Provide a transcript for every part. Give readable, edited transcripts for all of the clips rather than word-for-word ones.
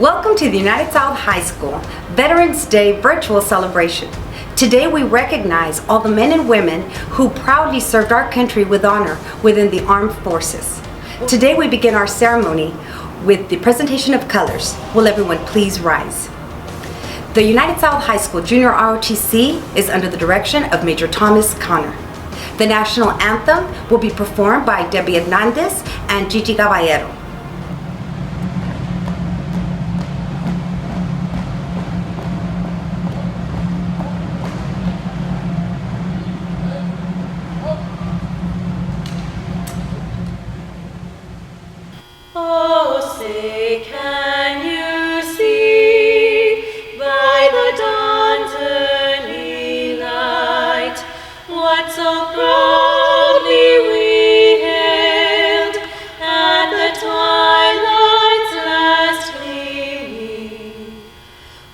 Welcome to the United South High School Veterans Day virtual celebration. Today we recognize all the men and women who proudly served our country with honor within the armed forces. Today we begin our ceremony with the presentation of colors. Will everyone please rise? The United South High School Junior ROTC is under the direction of Major Thomas Connor. The national anthem will be performed by Debbie Hernandez and Gigi Caballero. Oh, say, can you see by the dawn's early light what so proudly we hailed at the twilight's last gleaming,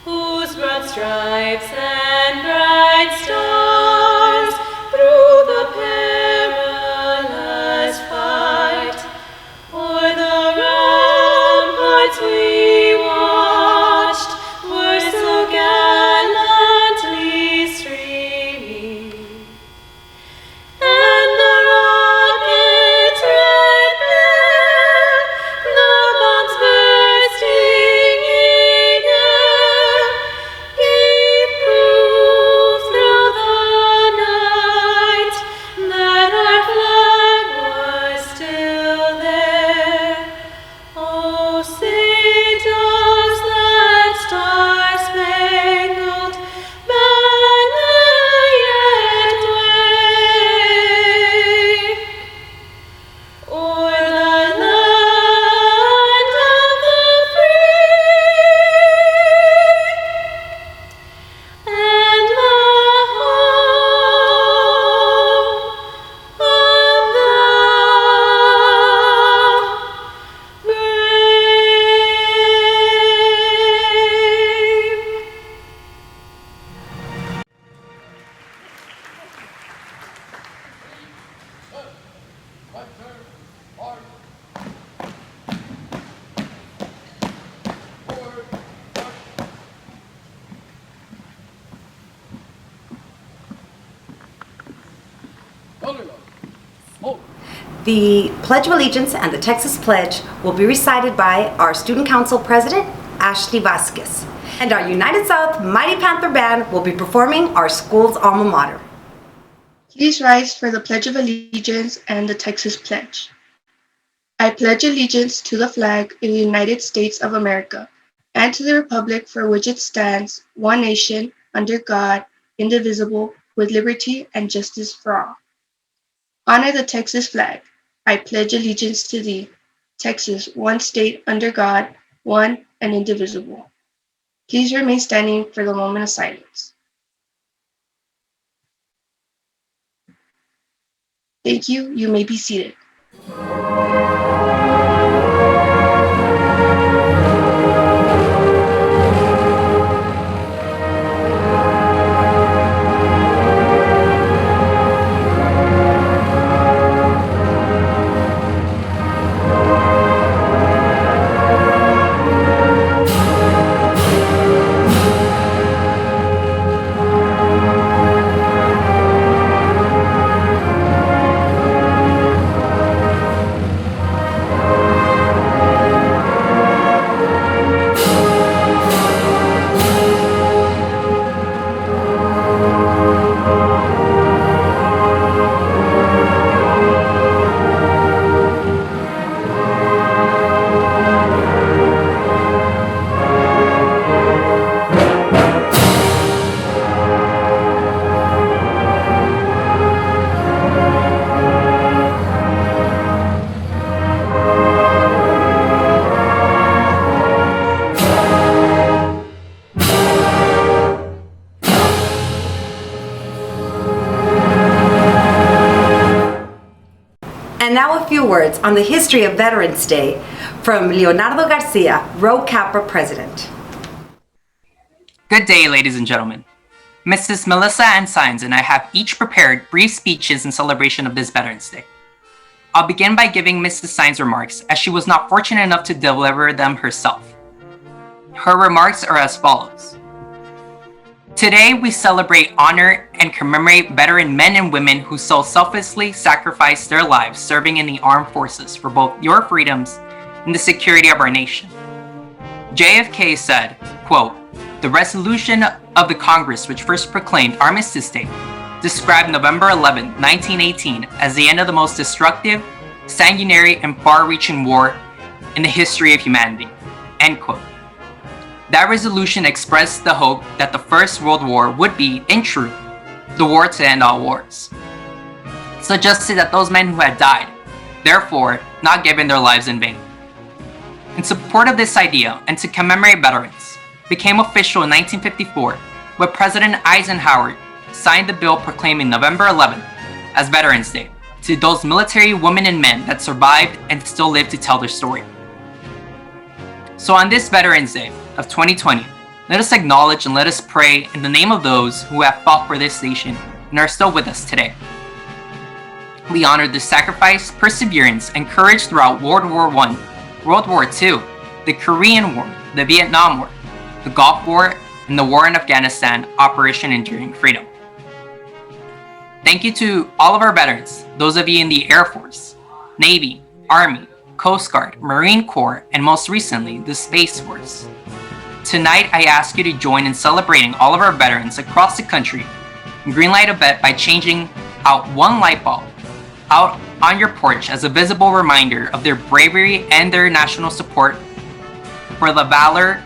whose broad stripes and bright stars through the perilous fight o'er the ramparts we watched were so gallantly streaming, and the rocket's red glare, the bombs bursting in air, gave proof through the night that our flag was still there. Oh, say does that star-spangled banner yet wave o'er the land of the free and the home of the brave? The Pledge of Allegiance and the Texas Pledge will be recited by our Student Council President, Ashley Vasquez. And our United South Mighty Panther Band will be performing our school's alma mater. Please rise for the Pledge of Allegiance and the Texas Pledge. I pledge allegiance to the flag of the United States of America and to the republic for which it stands, one nation, under God, indivisible, with liberty and justice for all. Honor the Texas flag. I pledge allegiance to thee, Texas, one state under God, one and indivisible. Please remain standing for the moment of silence. Thank you. You may be seated. And now a few words on the history of Veterans Day from Leonardo Garcia, Rho Kappa President. Good day, ladies and gentlemen. Mrs. Melissa Ann Sines and I have each prepared brief speeches in celebration of this Veterans Day. I'll begin by giving Mrs. Sines remarks, as she was not fortunate enough to deliver them herself. Her remarks are as follows. Today, we celebrate, honor, and commemorate veteran men and women who so selflessly sacrificed their lives serving in the armed forces for both your freedoms and the security of our nation. JFK said, quote, "The resolution of the Congress which first proclaimed Armistice Day described November 11, 1918 as the end of the most destructive, sanguinary, and far-reaching war in the history of humanity." End quote. That resolution expressed the hope that the First World War would be, in truth, the war to end all wars. It suggested that those men who had died, therefore, not given their lives in vain. In support of this idea and to commemorate veterans, became official in 1954 when President Eisenhower signed the bill proclaiming November 11th as Veterans Day to those military women and men that survived and still live to tell their story. So on this Veterans Day of 2020, let us acknowledge and let us pray in the name of those who have fought for this nation and are still with us today. We honor the sacrifice, perseverance, and courage throughout World War I, World War II, the Korean War, the Vietnam War, the Gulf War, and the war in Afghanistan, Operation Enduring Freedom. Thank you to all of our veterans, those of you in the Air Force, Navy, Army, Coast Guard, Marine Corps, and most recently, the Space Force. Tonight, I ask you to join in celebrating all of our veterans across the country and greenlight a bet by changing out one light bulb out on your porch as a visible reminder of their bravery and their national support for the valor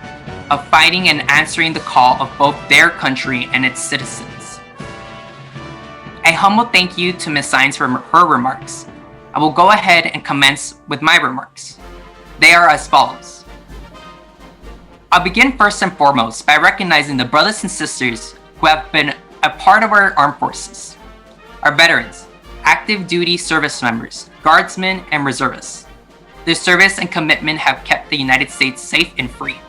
of fighting and answering the call of both their country and its citizens. A humble thank you to Ms. Sines for her remarks. I will go ahead and commence with my remarks. They are as follows. I'll begin first and foremost by recognizing the brothers and sisters who have been a part of our armed forces. Our veterans, active duty service members, guardsmen, and reservists. Their service and commitment have kept the United States safe and free.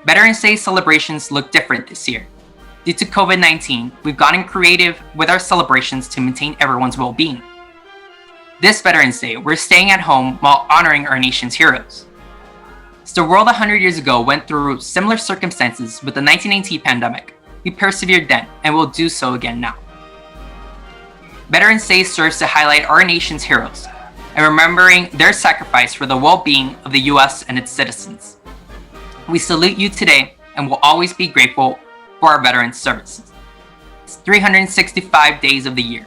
Veterans Day celebrations look different this year. Due to COVID-19, we've gotten creative with our celebrations to maintain everyone's well-being. This Veterans Day, we're staying at home while honoring our nation's heroes. As the world 100 years ago went through similar circumstances with the 1918 pandemic, we persevered then and will do so again now. Veterans Day serves to highlight our nation's heroes and remembering their sacrifice for the well-being of the U.S. and its citizens. We salute you today and will always be grateful for our veterans' services. It's 365 days of the year.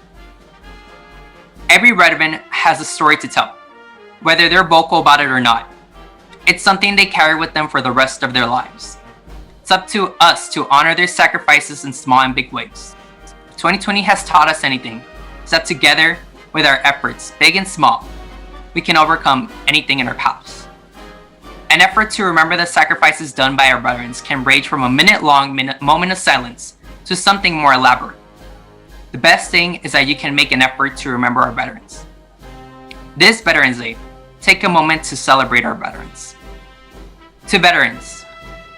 Every veteran has a story to tell, whether they're vocal about it or not. It's something they carry with them for the rest of their lives. It's up to us to honor their sacrifices in small and big ways. If 2020 has taught us anything, it's that together, with our efforts, big and small, we can overcome anything in our paths. An effort to remember the sacrifices done by our veterans can range from a minute-long moment of silence to something more elaborate. The best thing is that you can make an effort to remember our veterans. This Veterans Day, take a moment to celebrate our veterans. To veterans,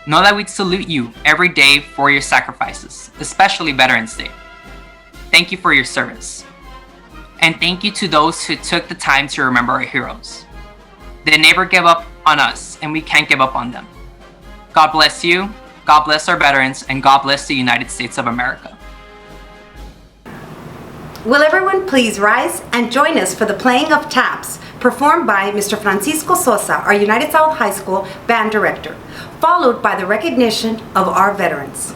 know that we salute you every day for your sacrifices, especially Veterans Day. Thank you for your service. And thank you to those who took the time to remember our heroes. They never give up on us, and we can't give up on them. God bless you, God bless our veterans, and God bless the United States of America. Will everyone please rise and join us for the playing of taps performed by Mr. Francisco Sosa, our United South High School band director, followed by the recognition of our veterans.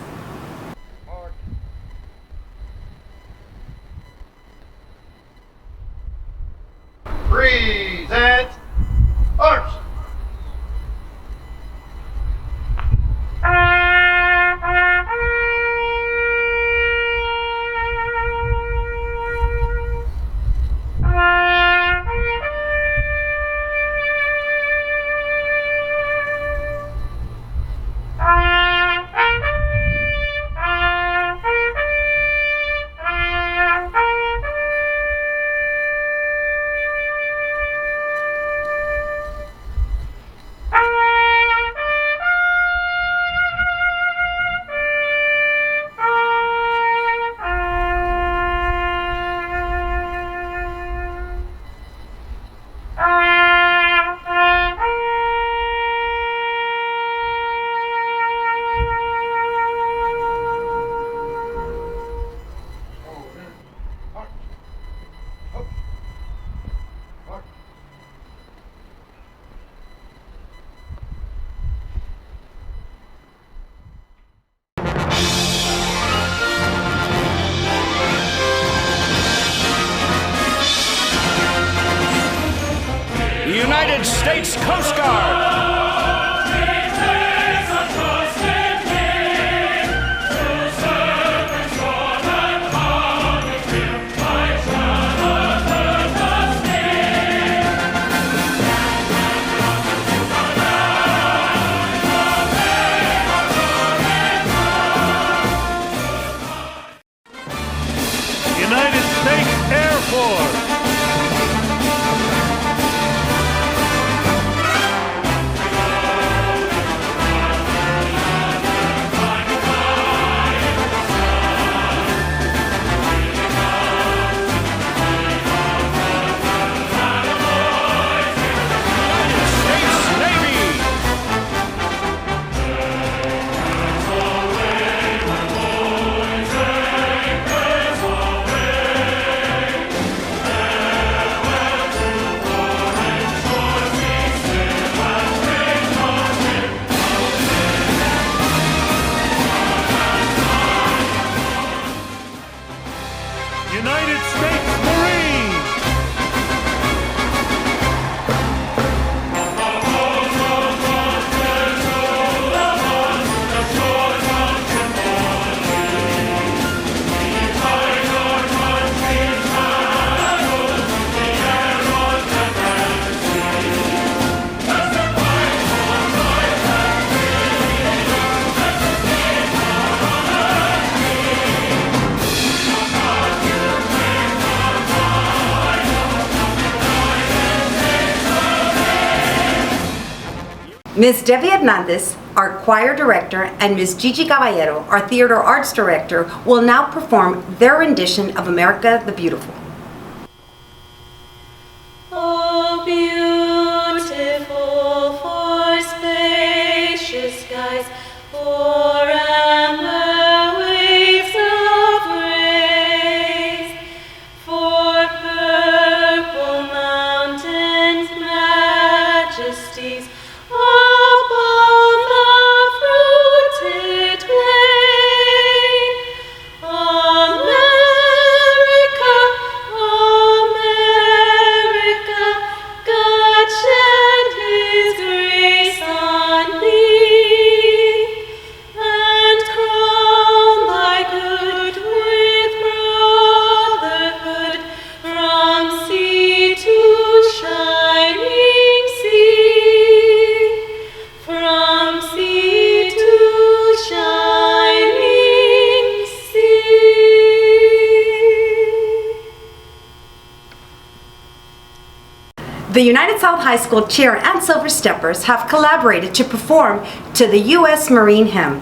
Present arms. United States Coast Guard. United States Air Force. States Navy. United States Marines. Ms. Debbie Hernandez, our choir director, and Ms. Gigi Caballero, our theater arts director, will now perform their rendition of America the Beautiful. Oh, beautiful for spacious skies, for amber waves of grace, for purple mountains, majesties upon the fruited plain. America, America, God shed His grace on thee, and crown thy good with brotherhood from sea to shining sea, from sea to shining sea. The United South High School Cheer and Silver Steppers have collaborated to perform to the U.S. Marine Hymn.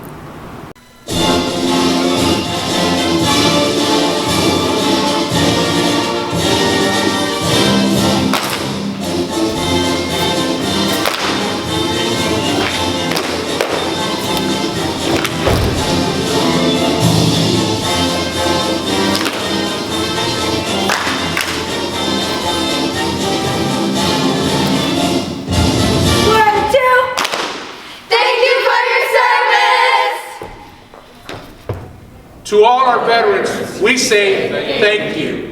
To all our veterans, we say thank you.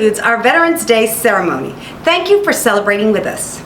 concludes our Veterans Day ceremony. Thank you for celebrating with us.